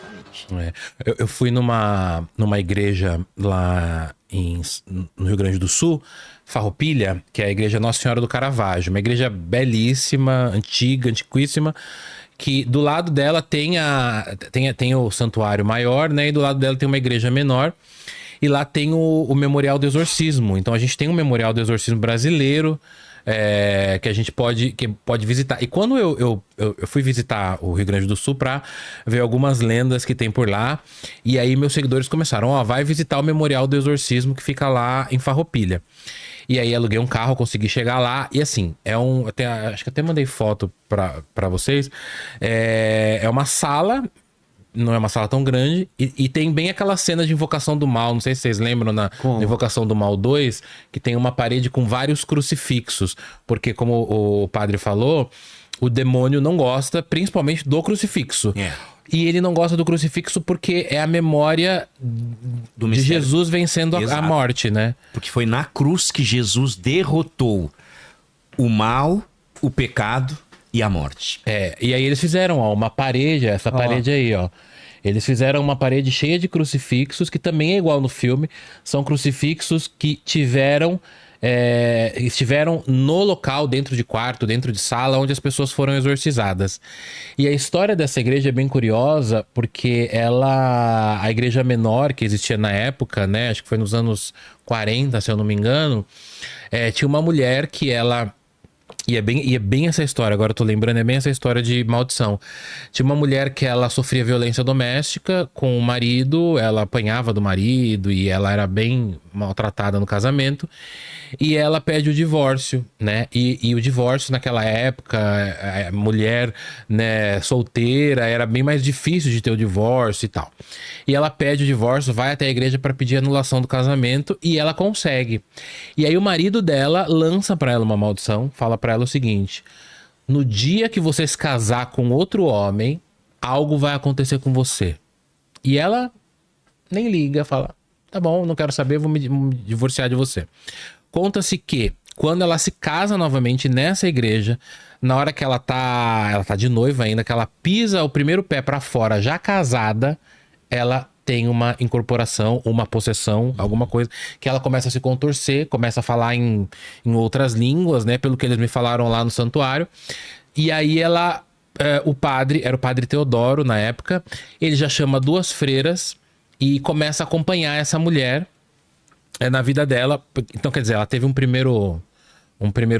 exatamente. Eu fui numa igreja lá no Rio Grande do Sul, Farroupilha, que é a igreja Nossa Senhora do Caravaggio. Uma igreja belíssima, antiga, antiquíssima, que do lado dela tem o santuário maior, né? E do lado dela tem uma igreja menor. E lá tem o Memorial do Exorcismo. Então a gente tem um Memorial do Exorcismo brasileiro, que a gente pode visitar. E quando eu fui visitar o Rio Grande do Sul pra ver algumas lendas que tem por lá. E aí meus seguidores começaram, vai visitar o Memorial do Exorcismo que fica lá em Farroupilha. E aí aluguei um carro, consegui chegar lá. E assim, acho que até mandei foto pra vocês. É uma sala. Não é uma sala tão grande. E tem bem aquela cena de Invocação do Mal. Não sei se vocês lembram na Invocação do Mal 2, que tem uma parede com vários crucifixos. Porque, como o padre falou, o demônio não gosta, principalmente do crucifixo. E ele não gosta do crucifixo porque é a memória de Jesus vencendo a morte, né? Porque foi na cruz que Jesus derrotou o mal, o pecado e a morte. E aí eles fizeram, uma parede, essa parede aí, ó. Eles fizeram uma parede cheia de crucifixos, que também é igual no filme. São crucifixos que estiveram no local, dentro de quarto, dentro de sala, onde as pessoas foram exorcizadas. E a história dessa igreja é bem curiosa, porque a igreja menor que existia na época, né? Acho que foi nos anos 40, se eu não me engano. Tinha uma mulher que ela... E é bem essa história, agora eu tô lembrando, é bem essa história de maldição. Tinha uma mulher que ela sofria violência doméstica com o marido, ela apanhava do marido e ela era bem maltratada no casamento. E ela pede o divórcio, né? E o divórcio naquela época, a mulher, né, solteira, era bem mais difícil de ter o divórcio e tal. E ela pede o divórcio, vai até a igreja para pedir anulação do casamento e ela consegue. E aí o marido dela lança para ela uma maldição, fala para ela o seguinte: no dia que você se casar com outro homem, algo vai acontecer com você. E ela nem liga, fala: tá bom, não quero saber, vou me divorciar de você. Conta-se que quando ela se casa novamente nessa igreja, na hora que ela tá de noiva ainda, que ela pisa o primeiro pé pra fora, já casada, ela tem uma incorporação, uma possessão, alguma coisa, que ela começa a se contorcer, começa a falar em outras línguas, né? Pelo que eles me falaram lá no santuário. E aí ela, era o padre Teodoro na época, ele já chama duas freiras e começa a acompanhar essa mulher na vida dela. Então, quer dizer, ela teve um primeiro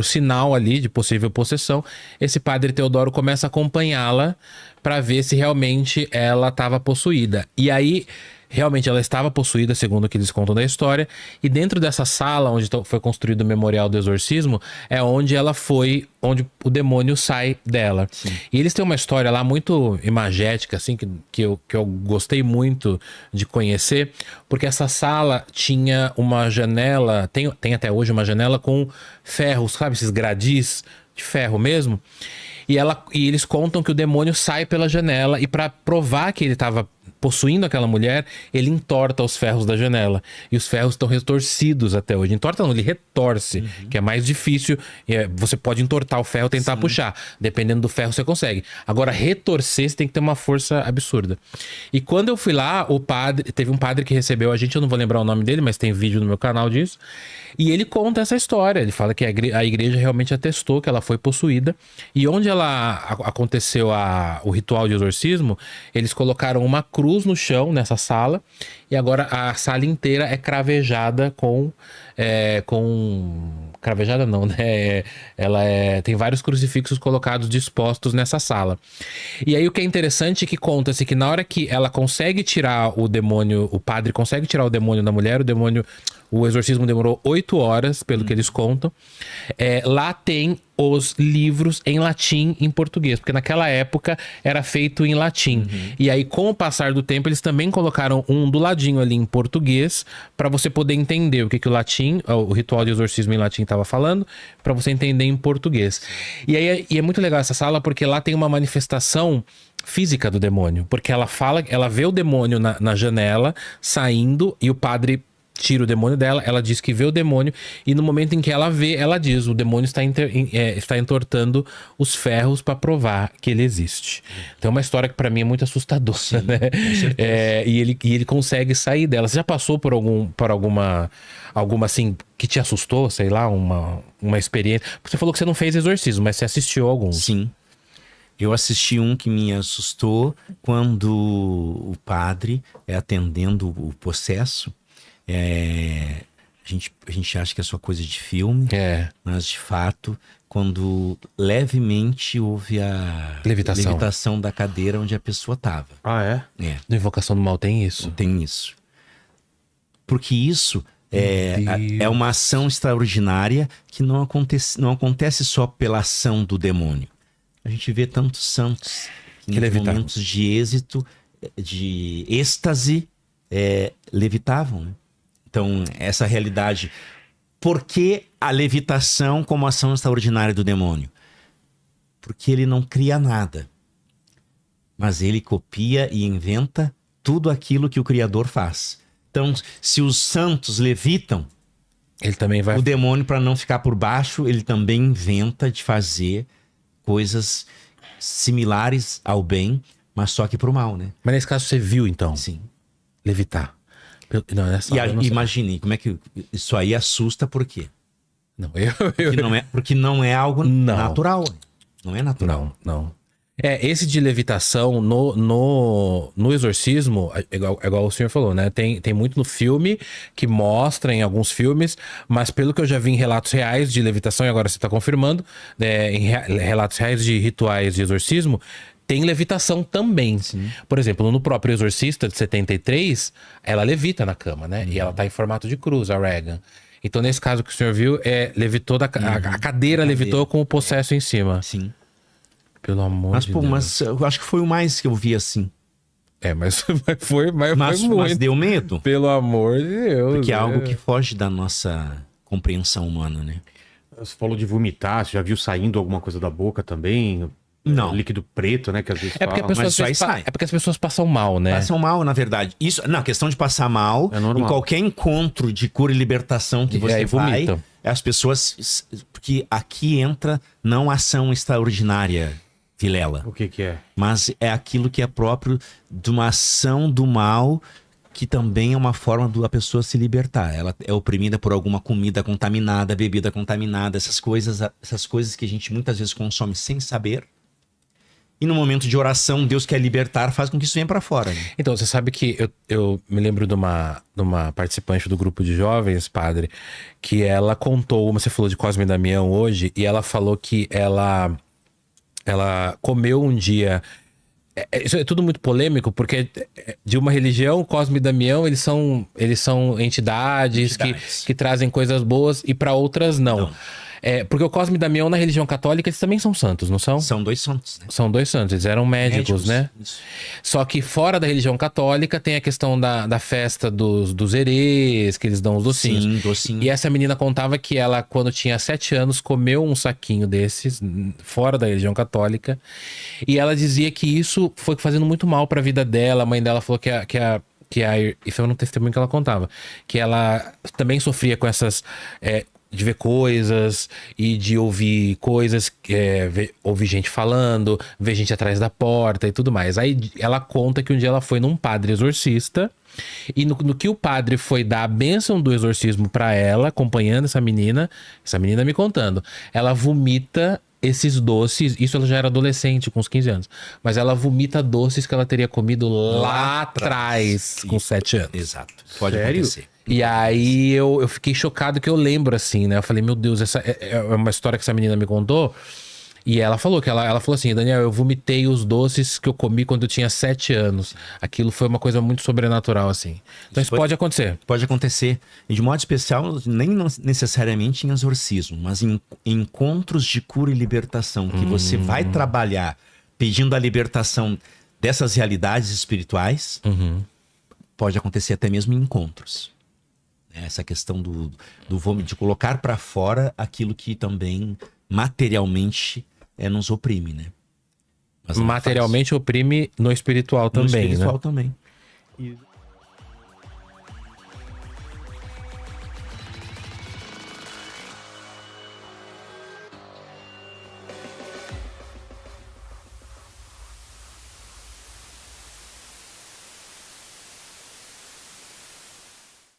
sinal ali de possível possessão. Esse padre Teodoro começa a acompanhá-la para ver se realmente ela estava possuída. E aí, realmente, ela estava possuída, segundo o que eles contam da história. E dentro dessa sala onde foi construído o Memorial do Exorcismo, é onde onde o demônio sai dela. Sim. E eles têm uma história lá muito imagética, assim, que eu gostei muito de conhecer, porque essa sala tinha uma janela, tem até hoje uma janela com ferros, sabe, esses gradis de ferro mesmo. E eles contam que o demônio sai pela janela e para provar que ele estava possuindo aquela mulher, ele entorta os ferros da janela. E os ferros estão retorcidos até hoje. Entorta não, ele retorce, que é mais difícil. Você pode entortar o ferro e tentar puxar. Dependendo do ferro, você consegue. Agora, retorcer, você tem que ter uma força absurda. E quando eu fui lá, teve um padre que recebeu a gente, eu não vou lembrar o nome dele, mas tem vídeo no meu canal disso. E ele conta essa história. Ele fala que a igreja realmente atestou que ela foi possuída. E onde aconteceu o ritual de exorcismo, eles colocaram uma cruz no chão nessa sala. E agora a sala inteira é cravejada com cravejada não, né? Tem vários crucifixos colocados dispostos nessa sala. E aí o que é interessante é que conta-se que na hora que ela consegue tirar o demônio, o padre consegue tirar o demônio da mulher, o exorcismo demorou 8 horas, pelo que eles contam. Lá tem os livros em latim e em português, porque naquela época era feito em latim. E aí, com o passar do tempo, eles também colocaram um do ladinho ali em português, para você poder entender o que o latim, o ritual de exorcismo em latim estava falando, para você entender em português. E aí é muito legal essa sala, porque lá tem uma manifestação física do demônio, porque ela vê o demônio na janela saindo e o padre tira o demônio dela, ela diz que vê o demônio, e no momento em que ela vê, ela diz, o demônio está entortando os ferros para provar que ele existe. Então é uma história que para mim é muito assustadora, né? Com certeza. E ele consegue sair dela. Você já passou por alguma assim, que te assustou, sei lá, uma experiência? Você falou que você não fez exorcismo, mas você assistiu alguns. Sim. Eu assisti um que me assustou quando o padre, atendendo o processo, a gente acha que é só coisa de filme, mas de fato, quando levemente houve a levitação da cadeira onde a pessoa estava. Ah, é? No Invocação do Mal tem isso? Tem isso. Porque isso é uma ação extraordinária que não acontece só pela ação do demônio. A gente vê tantos santos que em momentos de êxito, de êxtase, levitavam, né? Então, essa realidade. Por que a levitação como ação extraordinária do demônio? Porque ele não cria nada, mas ele copia e inventa tudo aquilo que o Criador faz. Então, se os santos levitam, ele também vai... o demônio, para não ficar por baixo, ele também inventa de fazer coisas similares ao bem, mas só que pro mal, né? Mas nesse caso você viu, então? Sim. Levitar. Não, Imagine, como é que isso aí assusta, por quê? Não, Porque não é algo natural. Não é natural. Não. Esse de levitação no exorcismo, igual o senhor falou, né? Tem muito no filme, que mostra em alguns filmes, mas pelo que eu já vi em relatos reais de levitação, e agora você está confirmando, em relatos reais de rituais de exorcismo, tem levitação também. Sim. Por exemplo, no próprio Exorcista de 73, ela levita na cama, né? E ela tá em formato de cruz, a Regan. Então, nesse caso que o senhor viu, levitou a cadeira levitou com o possesso em cima. Sim. Pelo amor de Deus. Mas eu acho que foi o mais que eu vi assim. Mas foi muito. Mas deu medo. Pelo amor de Deus. Porque é algo que foge da nossa compreensão humana, né? Você falou de vomitar, você já viu saindo alguma coisa da boca também? Não. Líquido preto, né? Que às vezes porque as pessoas passam mal, né? Passam mal, na verdade. Isso, não, a questão de passar mal, em qualquer encontro de cura e libertação que você vai, as pessoas... Porque aqui entra não ação extraordinária, Vilela. O que é? Mas é aquilo que é próprio de uma ação do mal, que também é uma forma da pessoa se libertar. Ela é oprimida por alguma comida contaminada, bebida contaminada, essas coisas que a gente muitas vezes consome sem saber. E no momento de oração, Deus quer libertar, faz com que isso venha pra fora. Né? Então, você sabe que eu me lembro de uma participante do grupo de jovens, padre, que ela contou, você falou de Cosme e Damião hoje, e ela falou que ela comeu um dia... Isso é tudo muito polêmico, porque de uma religião, Cosme e Damião, eles são entidades. Que trazem coisas boas, e para outras não. Porque o Cosme e Damião, na religião católica, eles também são santos, não são? São dois santos, né? São dois santos, eles eram médicos, né? Isso. Só que fora da religião católica tem a questão da festa dos herês, que eles dão os docinhos. Sim, docinho. E essa menina contava que ela, quando tinha 7 anos, comeu um saquinho desses, fora da religião católica. E ela dizia que isso foi fazendo muito mal pra vida dela. A mãe dela falou isso é um testemunho que ela contava, que ela também sofria com essas... de ver coisas e de ouvir coisas, ouvir gente falando, ver gente atrás da porta e tudo mais. Aí ela conta que um dia ela foi num padre exorcista, e no que o padre foi dar a bênção do exorcismo pra ela, acompanhando essa menina me contando, ela vomita esses doces, isso ela já era adolescente, com uns 15 anos, mas ela vomita doces que ela teria comido lá atrás, com 7 anos. Exato. Pode acontecer. E aí eu fiquei chocado, que eu lembro assim, né? Eu falei, meu Deus, essa é uma história que essa menina me contou. E ela falou ela falou assim, Daniel, eu vomitei os doces que eu comi quando eu tinha 7 anos. Aquilo foi uma coisa muito sobrenatural, assim. Então isso pode acontecer. Pode acontecer. E de modo especial, nem necessariamente em exorcismo, mas em encontros de cura e libertação, que você vai trabalhar pedindo a libertação dessas realidades espirituais. Pode acontecer até mesmo em encontros. Essa questão do vômito, de colocar para fora aquilo que também materialmente nos oprime, né? Mas materialmente oprime no espiritual também, no espiritual né? também.